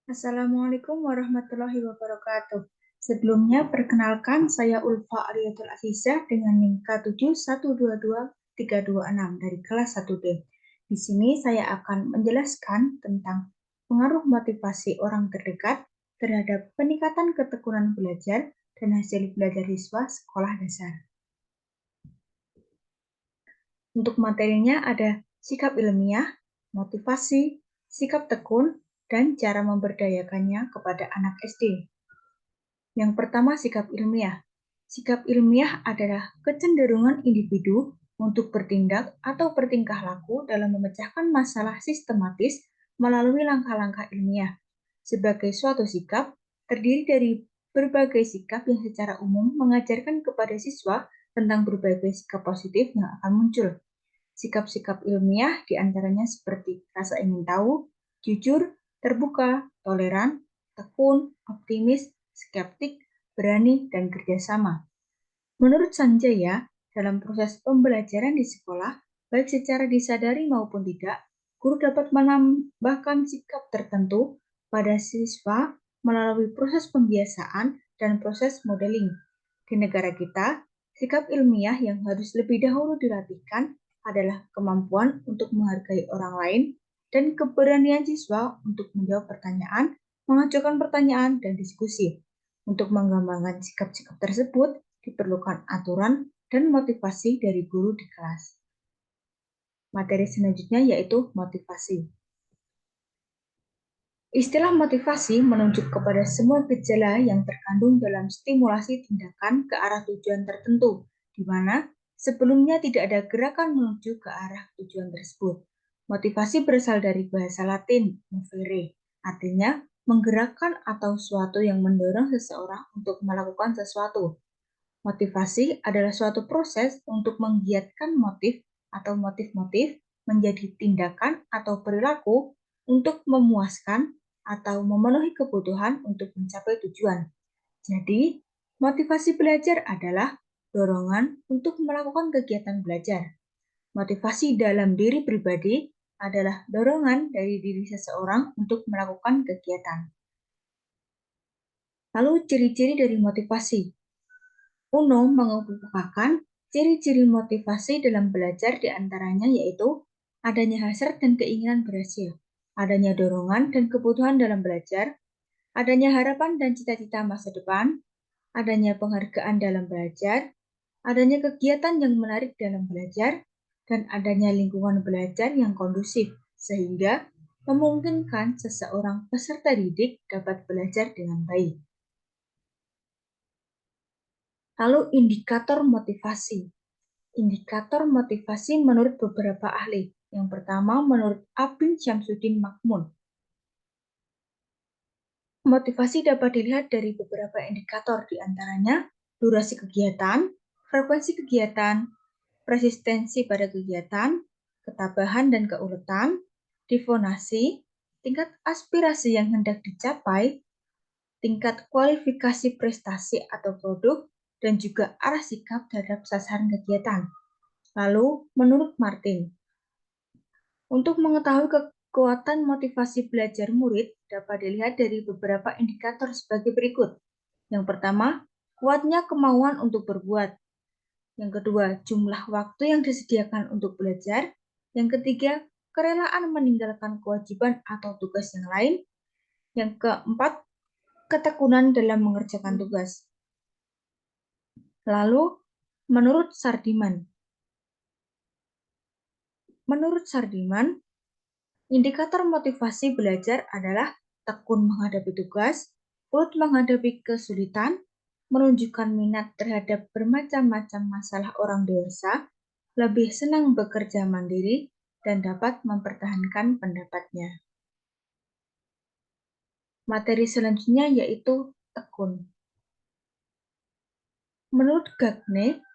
Assalamualaikum warahmatullahi wabarakatuh. Sebelumnya, perkenalkan saya Ulfa Ariyatul Azizah dengan NIM K7122326 dari kelas 1D. Di sini saya akan menjelaskan tentang pengaruh motivasi orang terdekat terhadap peningkatan ketekunan belajar dan hasil belajar siswa sekolah dasar. Untuk materinya ada sikap ilmiah, motivasi, sikap tekun, dan cara memberdayakannya kepada anak SD. Yang pertama, sikap ilmiah. Sikap ilmiah adalah kecenderungan individu untuk bertindak atau bertingkah laku dalam memecahkan masalah sistematis melalui langkah-langkah ilmiah. Sebagai suatu sikap, terdiri dari berbagai sikap yang secara umum mengajarkan kepada siswa tentang berbagai sikap positif yang akan muncul. Sikap-sikap ilmiah diantaranya seperti rasa ingin tahu, jujur, terbuka, toleran, tekun, optimis, skeptik, berani, dan kerjasama. Menurut Sanjaya, dalam proses pembelajaran di sekolah, baik secara disadari maupun tidak, guru dapat menambahkan sikap tertentu pada siswa melalui proses pembiasaan dan proses modeling. Di negara kita, sikap ilmiah yang harus lebih dahulu dilatihkan adalah kemampuan untuk menghargai orang lain dan keberanian siswa untuk menjawab pertanyaan, mengajukan pertanyaan, dan diskusi. Untuk mengembangkan sikap-sikap tersebut, diperlukan aturan dan motivasi dari guru di kelas. Materi selanjutnya yaitu motivasi. Istilah motivasi menunjuk kepada semua gejala yang terkandung dalam stimulasi tindakan ke arah tujuan tertentu, di mana sebelumnya tidak ada gerakan menuju ke arah tujuan tersebut. Motivasi berasal dari bahasa Latin, movere, artinya menggerakkan atau suatu yang mendorong seseorang untuk melakukan sesuatu. Motivasi adalah suatu proses untuk menggiatkan motif atau motif-motif menjadi tindakan atau perilaku untuk memuaskan atau memenuhi kebutuhan untuk mencapai tujuan. Jadi, motivasi belajar adalah dorongan untuk melakukan kegiatan belajar. Motivasi dalam diri pribadi adalah dorongan dari diri seseorang untuk melakukan kegiatan. Lalu, ciri-ciri dari motivasi. Uno mengemukakan ciri-ciri motivasi dalam belajar diantaranya yaitu adanya hasrat dan keinginan berhasil, adanya dorongan dan kebutuhan dalam belajar, adanya harapan dan cita-cita masa depan, adanya penghargaan dalam belajar, adanya kegiatan yang menarik dalam belajar, dan adanya lingkungan belajar yang kondusif, sehingga memungkinkan seseorang peserta didik dapat belajar dengan baik. Lalu indikator motivasi. Indikator motivasi menurut beberapa ahli. Yang pertama menurut Abin Syamsuddin Makmun. Motivasi dapat dilihat dari beberapa indikator, diantaranya durasi kegiatan, frekuensi kegiatan, resistensi pada kegiatan, ketabahan dan keuletan, difonasi, tingkat aspirasi yang hendak dicapai, tingkat kualifikasi prestasi atau produk, dan juga arah sikap terhadap sasaran kegiatan. Lalu, menurut Martin, untuk mengetahui kekuatan motivasi belajar murid dapat dilihat dari beberapa indikator sebagai berikut. Yang pertama, kuatnya kemauan untuk berbuat. Yang kedua, jumlah waktu yang disediakan untuk belajar. Yang ketiga, kerelaan meninggalkan kewajiban atau tugas yang lain. Yang keempat, ketekunan dalam mengerjakan tugas. Lalu, menurut Sardiman, indikator motivasi belajar adalah tekun menghadapi tugas, ulet menghadapi kesulitan, menunjukkan minat terhadap bermacam-macam masalah orang dewasa, lebih senang bekerja mandiri, dan dapat mempertahankan pendapatnya. Materi selanjutnya yaitu tekun. Menurut Gagne,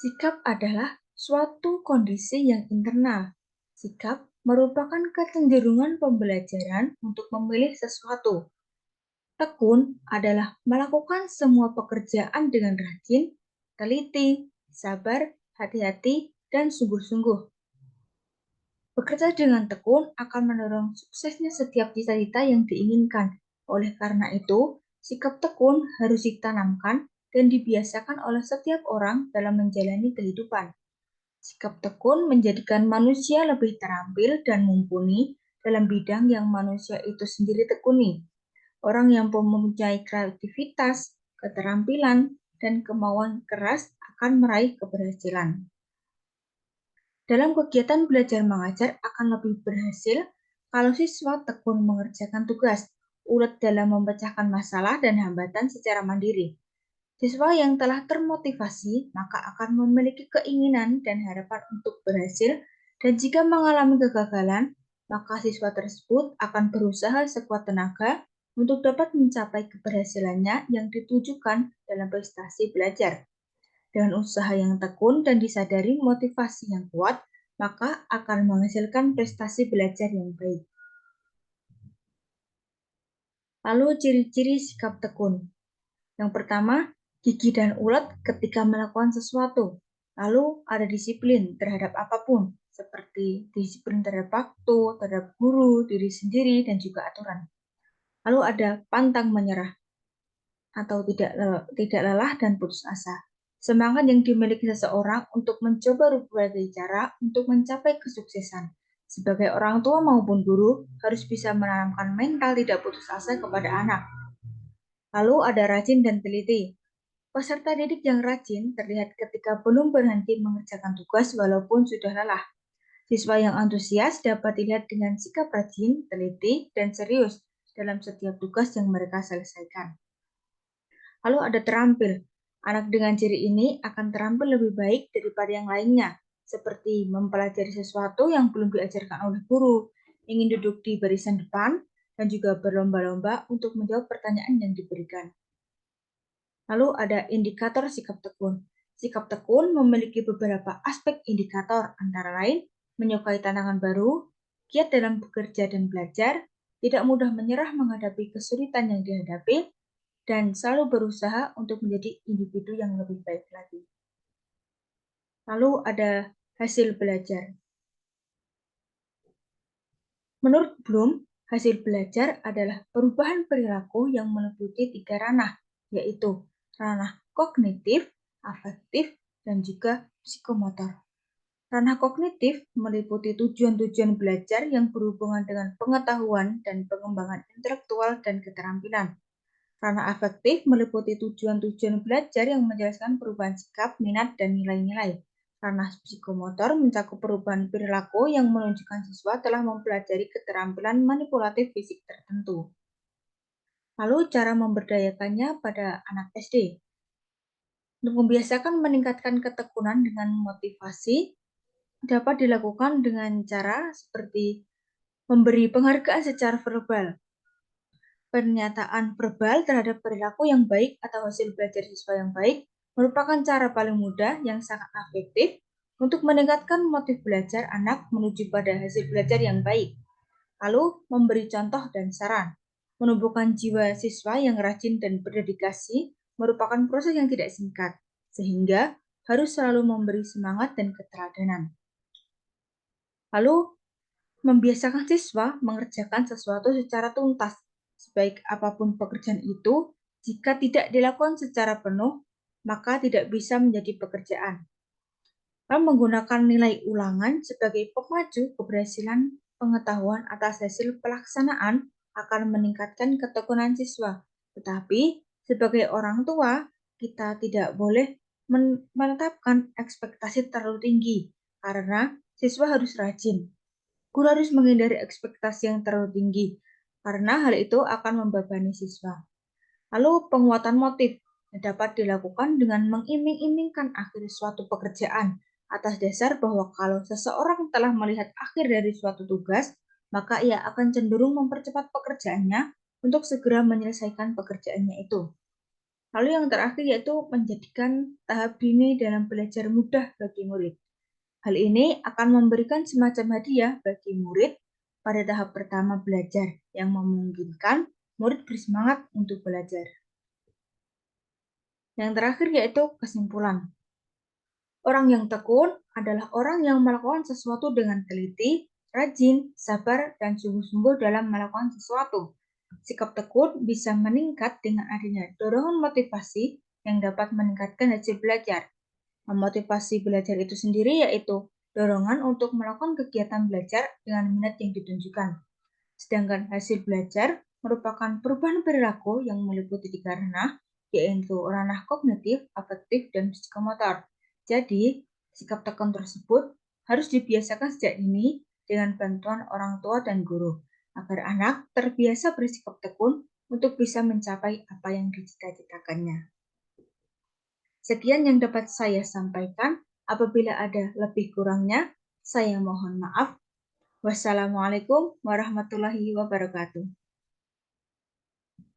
sikap adalah suatu kondisi yang internal. Sikap merupakan kecenderungan pembelajaran untuk memilih sesuatu. Tekun adalah melakukan semua pekerjaan dengan rajin, teliti, sabar, hati-hati, dan sungguh-sungguh. Bekerja dengan tekun akan mendorong suksesnya setiap cita-cita yang diinginkan, Oleh karena itu, sikap tekun harus ditanamkan dan dibiasakan oleh setiap orang dalam menjalani kehidupan. Sikap tekun menjadikan manusia lebih terampil dan mumpuni dalam bidang yang manusia itu sendiri tekuni. Orang yang mempunyai kreativitas, keterampilan, dan kemauan keras akan meraih keberhasilan. Dalam kegiatan belajar mengajar akan lebih berhasil kalau siswa tekun mengerjakan tugas, ulet dalam memecahkan masalah dan hambatan secara mandiri. Siswa yang telah termotivasi maka akan memiliki keinginan dan harapan untuk berhasil, dan jika mengalami kegagalan, maka siswa tersebut akan berusaha sekuat tenaga untuk dapat mencapai keberhasilannya yang ditujukan dalam prestasi belajar. Dengan usaha yang tekun dan disadari motivasi yang kuat, maka akan menghasilkan prestasi belajar yang baik. Lalu ciri-ciri sikap tekun. Yang pertama, gigih dan ulet ketika melakukan sesuatu. Lalu ada disiplin terhadap apapun, seperti disiplin terhadap waktu, terhadap guru, diri sendiri, dan juga aturan. Lalu ada pantang menyerah atau tidak lelah dan putus asa. Semangat yang dimiliki seseorang untuk mencoba berbagai cara untuk mencapai kesuksesan. Sebagai orang tua maupun guru, harus bisa menanamkan mental tidak putus asa kepada anak. Lalu ada rajin dan teliti. Peserta didik yang rajin terlihat ketika belum berhenti mengerjakan tugas walaupun sudah lelah. Siswa yang antusias dapat dilihat dengan sikap rajin, teliti, dan serius dalam setiap tugas yang mereka selesaikan. Lalu ada terampil. Anak dengan ciri ini akan terampil lebih baik daripada yang lainnya, seperti mempelajari sesuatu yang belum diajarkan oleh guru, ingin duduk di barisan depan, dan juga berlomba-lomba untuk menjawab pertanyaan yang diberikan. Lalu ada indikator sikap tekun. Sikap tekun memiliki beberapa aspek indikator, antara lain menyukai tantangan baru, giat dalam bekerja dan belajar, tidak mudah menyerah menghadapi kesulitan yang dihadapi, dan selalu berusaha untuk menjadi individu yang lebih baik lagi. Lalu ada hasil belajar. Menurut Bloom, hasil belajar adalah perubahan perilaku yang meliputi 3 ranah, yaitu ranah kognitif, afektif, dan juga psikomotor. Ranah kognitif meliputi tujuan-tujuan belajar yang berhubungan dengan pengetahuan dan pengembangan intelektual dan keterampilan. Ranah afektif meliputi tujuan-tujuan belajar yang menjelaskan perubahan sikap, minat, dan nilai-nilai. Ranah psikomotor mencakup perubahan perilaku yang menunjukkan siswa telah mempelajari keterampilan manipulatif fisik tertentu. Lalu cara memberdayakannya pada anak SD. Untuk membiasakan meningkatkan ketekunan dengan motivasi, dapat dilakukan dengan cara seperti memberi penghargaan secara verbal. Pernyataan verbal terhadap perilaku yang baik atau hasil belajar siswa yang baik merupakan cara paling mudah yang sangat efektif untuk meningkatkan motif belajar anak menuju pada hasil belajar yang baik. Lalu, memberi contoh dan saran. Menumbuhkan jiwa siswa yang rajin dan berdedikasi merupakan proses yang tidak singkat, sehingga harus selalu memberi semangat dan keteladanan. Lalu, membiasakan siswa mengerjakan sesuatu secara tuntas, sebaik apapun pekerjaan itu, jika tidak dilakukan secara penuh, maka tidak bisa menjadi pekerjaan. Lalu menggunakan nilai ulangan sebagai pemacu keberhasilan pengetahuan atas hasil pelaksanaan akan meningkatkan ketekunan siswa. Tetapi, sebagai orang tua, kita tidak boleh menetapkan ekspektasi terlalu tinggi, karena siswa harus rajin. Guru harus menghindari ekspektasi yang terlalu tinggi, karena hal itu akan membebani siswa. Lalu penguatan motif dapat dilakukan dengan mengiming-imingkan akhir suatu pekerjaan atas dasar bahwa kalau seseorang telah melihat akhir dari suatu tugas, maka ia akan cenderung mempercepat pekerjaannya untuk segera menyelesaikan pekerjaannya itu. Lalu yang terakhir yaitu menjadikan tahap dini dalam belajar mudah bagi murid. Hal ini akan memberikan semacam hadiah bagi murid pada tahap pertama belajar yang memungkinkan murid bersemangat untuk belajar. Yang terakhir yaitu kesimpulan. Orang yang tekun adalah orang yang melakukan sesuatu dengan teliti, rajin, sabar, dan sungguh-sungguh dalam melakukan sesuatu. Sikap tekun bisa meningkat dengan adanya dorongan motivasi yang dapat meningkatkan hasil belajar. Memotivasi belajar itu sendiri yaitu dorongan untuk melakukan kegiatan belajar dengan minat yang ditunjukkan. Sedangkan hasil belajar merupakan perubahan perilaku yang meliputi tiga ranah, yaitu ranah kognitif, afektif, dan psikomotor. Jadi, sikap tekun tersebut harus dibiasakan sejak dini dengan bantuan orang tua dan guru, agar anak terbiasa bersikap tekun untuk bisa mencapai apa yang dicita-citakannya. Sekian yang dapat saya sampaikan. Apabila ada lebih kurangnya, saya mohon maaf. Wassalamualaikum warahmatullahi wabarakatuh.